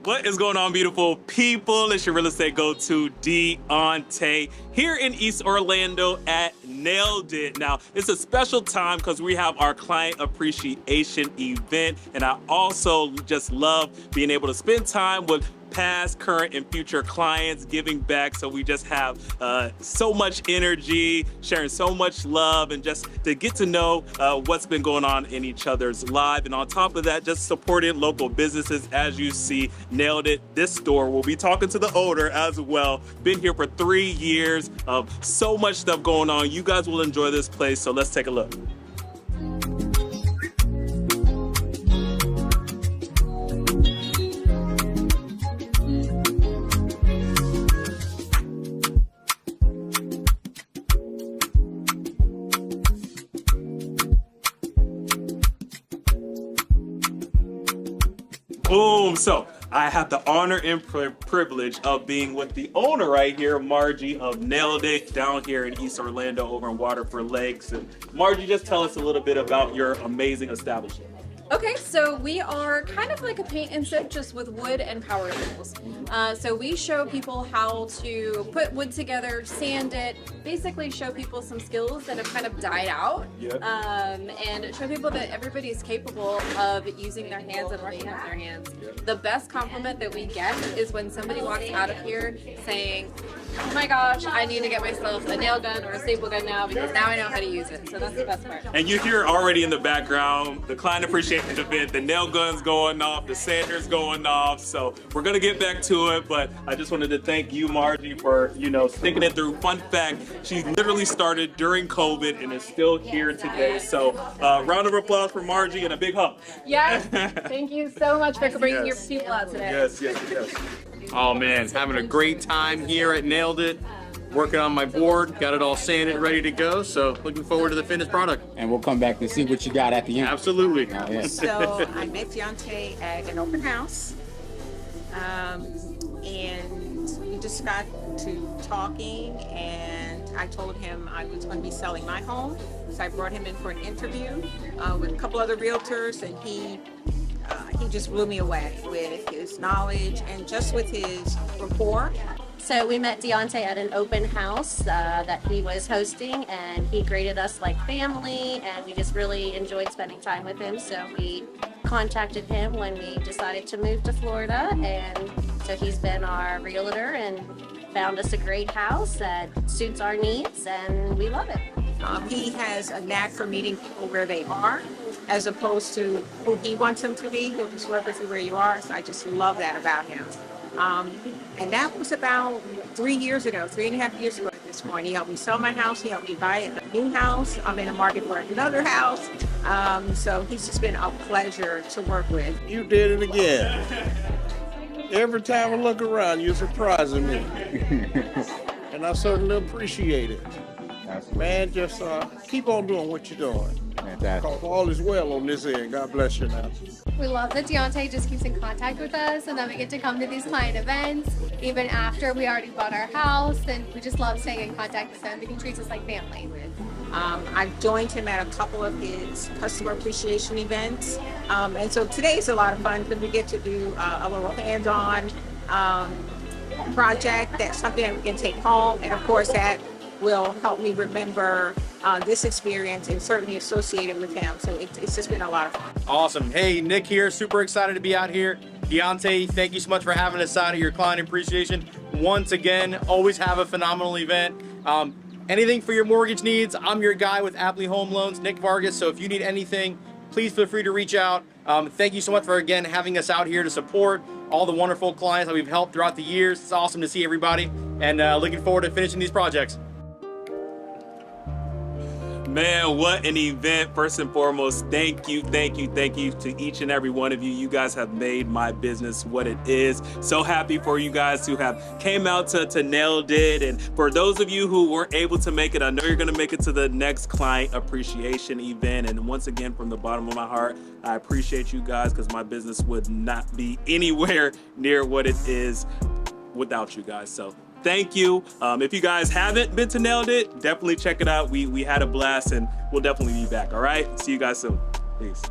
What is going on, beautiful people? It's your real estate go-to, Deontay, here in East Orlando at Nailed It. Now, it's a special time because we have our client appreciation event, and I also just love being able to spend time with past, current, and future clients, giving back. So we just have so much energy, sharing so much love, and just to get to know what's been going on in each other's lives. And on top of that, just supporting local businesses. As you see, Nailed It, this store. We'll be talking to the owner as well. Been here for 3 years of so much stuff going on. You guys will enjoy this place, so let's take a look. Boom! So I have the honor and privilege of being with the owner right here, Margie of Nailed It, down here in East Orlando over in Waterford Lakes. And Margie, just tell us a little bit about your amazing establishment. Okay, so we are kind of like a paint and sip, just with wood and power tools. So we show people how to put wood together, sand it, basically show people some skills that have kind of died out, and show people that everybody is capable of using their hands and working with their hands. The best compliment that we get is when somebody walks out of here saying, "Oh my gosh, I need to get myself a nail gun or a staple gun now because now I know how to use it." So that's the best part. And you hear already in the background the client appreciation event, the nail guns going off, the sanders going off. So we're gonna get back to it, but I just wanted to thank you, Margie, for sticking it through. Fun fact: she literally started during COVID and is still here today. So round of applause for Margie and a big hug. Yes, thank you so much for bringing your people out today. Yes. Oh man, having a great time here at Nailed It. Working on my board, got it all sanded, ready to go. So looking forward to the finished product. And we'll come back to see what you got at the end. Absolutely. So I met Deontay at an open house, and we just got to talking, and I told him I was going to be selling my home. So I brought him in for an interview with a couple other realtors, and he just blew me away with his knowledge and just with his rapport. So we met Deontay at an open house that he was hosting, and he greeted us like family, and we just really enjoyed spending time with him. So we contacted him when we decided to move to Florida, and so he's been our realtor and found us a great house that suits our needs, and we love it. He has a knack for meeting people where they are, as opposed to who he wants them to be. He'll just work with you where you are. So I just love that about him. And that was about 3 years ago, 3.5 years ago at this point. He helped me sell my house. He helped me buy a new house. I'm in the market for another house. So he's just been a pleasure to work with. You did it again. Every time I look around, you're surprising me. And I certainly appreciate it. Man, just keep on doing what you're doing. Because all is well on this end. God bless you now. We love that Deontay just keeps in contact with us, and that we get to come to these client events even after we already bought our house, and we just love staying in contact with him. He treats us like family. I've joined him at a couple of his customer appreciation events, and so today's a lot of fun because we get to do a little hands-on project. That's something that we can take home, and of course that will help me remember this experience and certainly associate it with him. So it's just been a lot of fun. Awesome. Hey, Nick here. Super excited to be out here. Deontay, thank you so much for having us out of your client appreciation. Once again, always have a phenomenal event. Anything for your mortgage needs, I'm your guy with Apley Home Loans, Nick Vargas. So if you need anything, please feel free to reach out. Thank you so much for, again, having us out here to support all the wonderful clients that we've helped throughout the years. It's awesome to see everybody, and looking forward to finishing these projects. Man, what an event. First and foremost, thank you to each and every one of you. You guys have made my business what it is. So happy for you guys who have came out to Nailed It. And for those of you who weren't able to make it, I know you're going to make it to the next client appreciation event. And once again, from the bottom of my heart, I appreciate you guys because my business would not be anywhere near what it is without you guys. So thank you. If you guys haven't been to Nailed It, definitely check it out. We had a blast, and we'll definitely be back. All right, see you guys soon. Peace.